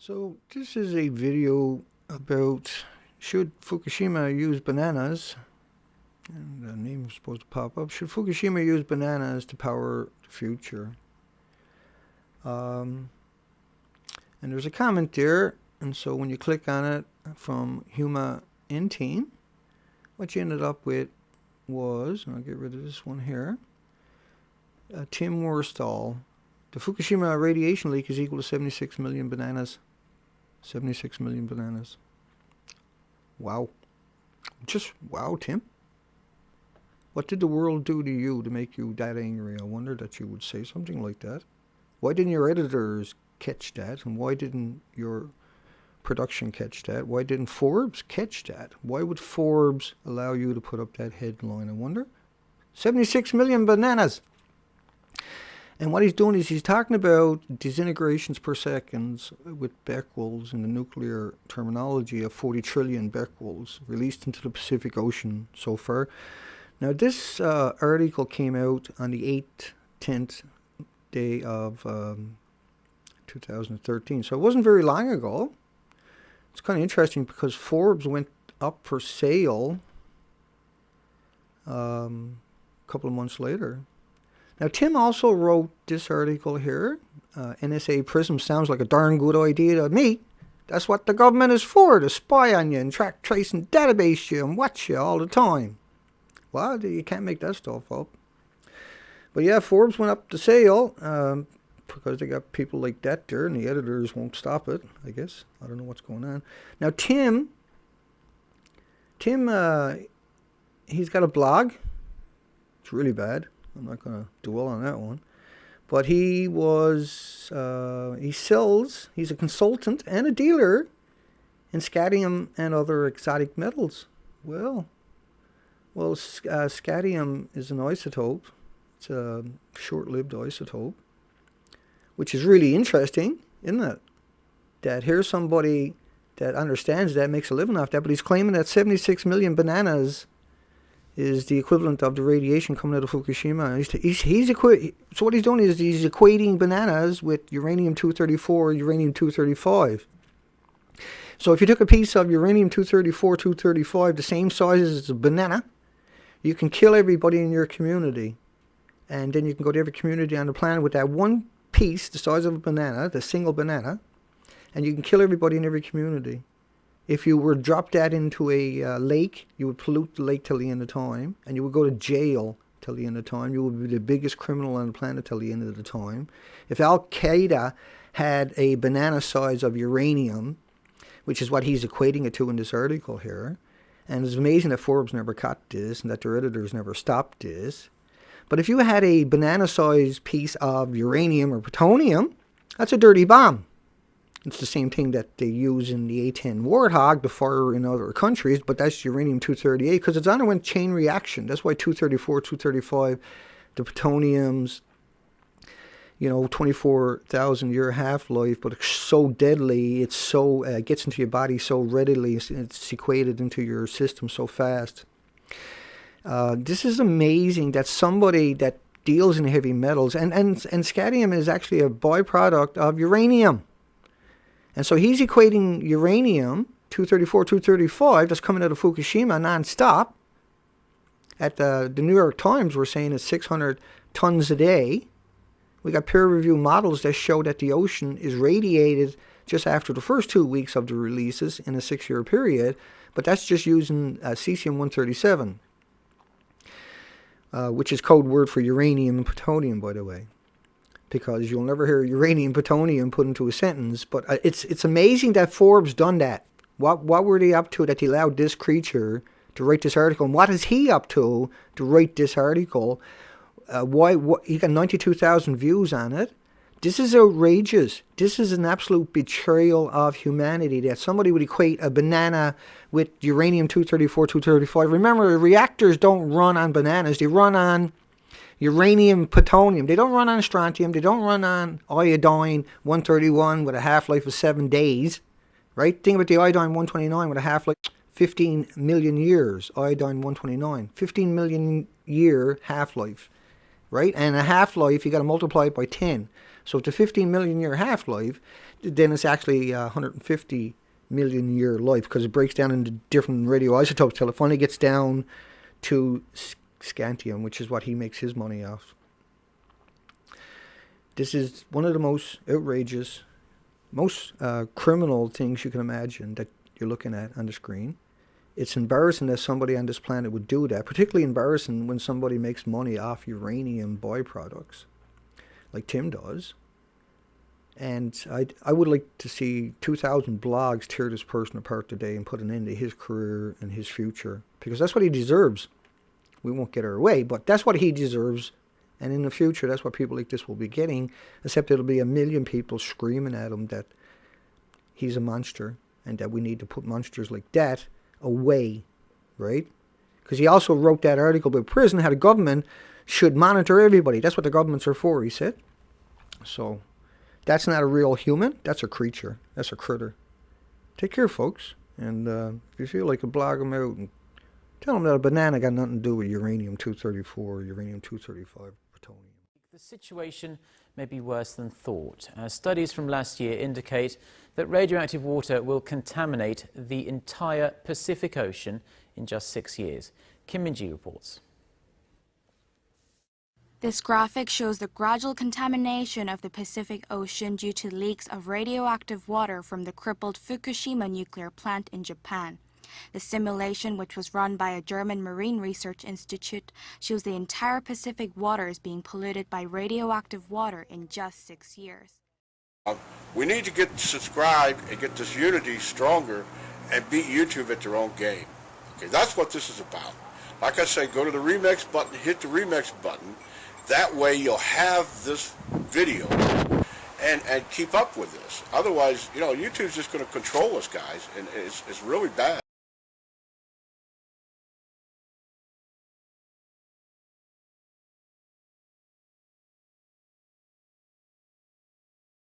So this is a video about should Fukushima use bananas, and the name is supposed to pop up. Should Fukushima use bananas to power the future? And there's a comment there, and so when you click on it from Huma in Team, what you ended up with was, and I'll get rid of this one here, Tim Worstall. The Fukushima radiation leak is equal to 76 million bananas. 76 million bananas. Wow. Just wow, Tim. What did the world do to you to make you that angry? I wonder that you would say something like that. Why didn't your editors catch that? And why didn't your production catch that? Why didn't Forbes catch that? Why would Forbes allow you to put up that headline? I wonder. 76 million bananas. And what he's doing is he's talking about disintegrations per second with becquerels in the nuclear terminology of 40 trillion becquerels released into the Pacific Ocean so far. Now this article came out on the 10th day of 2013, so it wasn't very long ago. It's kind of interesting because Forbes went up for sale a couple of months later. Now, Tim also wrote this article here. NSA PRISM sounds like a darn good idea to me. That's what the government is for, to spy on you and track, trace, and database you and watch you all the time. Well, you can't make that stuff up. But yeah, Forbes went up to sale because they got people like that there, and the editors won't stop it, I guess. I don't know what's going on. Now, Tim, he's got a blog. It's really bad. I'm not going to dwell on that one. But he sells, he's a consultant and a dealer in scadium and other exotic metals. Well, scadium is an isotope. It's a short-lived isotope, which is really interesting, isn't it? That here's somebody that understands that, makes a living off that, but he's claiming that 76 million bananas is the equivalent of the radiation coming out of Fukushima. So what he's doing is he's equating bananas with uranium-234, uranium-235. So if you took a piece of uranium-234, 235, the same size as a banana, you can kill everybody in your community. And then you can go to every community on the planet with that one piece, the size of a banana, the single banana, and you can kill everybody in every community. If you were to drop that into a lake, you would pollute the lake till the end of time, and you would go to jail till the end of time. You would be the biggest criminal on the planet till the end of the time. If Al-Qaeda had a banana size of uranium, which is what he's equating it to in this article here, and it's amazing that Forbes never caught this and that their editors never stopped this. But if you had a banana-sized piece of uranium or plutonium, that's a dirty bomb. It's the same thing that they use in the A-10 Warthog to fire in other countries, but that's uranium-238 because it's underwent chain reaction. That's why 234, 235, the plutoniums, 24,000-year half-life, but it's so deadly, it's so gets into your body so readily, it's equated into your system so fast. This is amazing that somebody that deals in heavy metals, and scadium is actually a byproduct of uranium. And so he's equating uranium, 234, 235, that's coming out of Fukushima non-stop. At the New York Times, we're saying it's 600 tons a day. We got peer-reviewed models that show that the ocean is radiated just after the first 2 weeks of the releases in a 6-year period, but that's just using cesium-137, which is code word for uranium and plutonium, by the way. Because you'll never hear uranium plutonium put into a sentence. But it's amazing that Forbes done that. What were they up to that they allowed this creature to write this article? And what is he up to write this article? He got 92,000 views on it. This is outrageous. This is an absolute betrayal of humanity that somebody would equate a banana with uranium-234, 235. Remember, reactors don't run on bananas. They run on uranium, plutonium. They don't run on strontium. They don't run on iodine-131 with a half-life of 7 days, right? Think about the iodine-129 with a half-life 15 million years. Iodine-129, 15 million year half-life, right? And a half-life, you got to multiply it by 10. So if the 15 million year half-life, then it's actually 150 million year life, because it breaks down into different radioisotopes till it finally gets down to scantium, which is what he makes his money off. This is one of the most outrageous, most criminal things you can imagine that you're looking at on the screen. It's embarrassing that somebody on this planet would do that, particularly embarrassing when somebody makes money off uranium byproducts, like Tim does. And I would like to see 2,000 blogs tear this person apart today and put an end to his career and his future, because that's what he deserves. We won't get our way, but that's what he deserves. And in the future, that's what people like this will be getting, except it'll be a million people screaming at him that he's a monster and that we need to put monsters like that away, right? Because he also wrote that article about prison, how the government should monitor everybody. That's what the governments are for, he said. So that's not a real human. That's a creature. That's a critter. Take care, folks. And if you feel like it, blog them out and tell them that a banana got nothing to do with uranium-234 or uranium-235 plutonium. The situation may be worse than thought. Studies from last year indicate that radioactive water will contaminate the entire Pacific Ocean in just 6 years. Kim Min-ji reports. This graphic shows the gradual contamination of the Pacific Ocean due to leaks of radioactive water from the crippled Fukushima nuclear plant in Japan. The simulation, which was run by a German marine research institute, shows the entire Pacific waters being polluted by radioactive water in just 6 years. We need to get subscribed and get this unity stronger and beat YouTube at their own game. Okay, that's what this is about. Like I say, go to the remix button, hit the remix button. That way you'll have this video and keep up with this. Otherwise, you know, YouTube's just going to control us, guys, and it's really bad.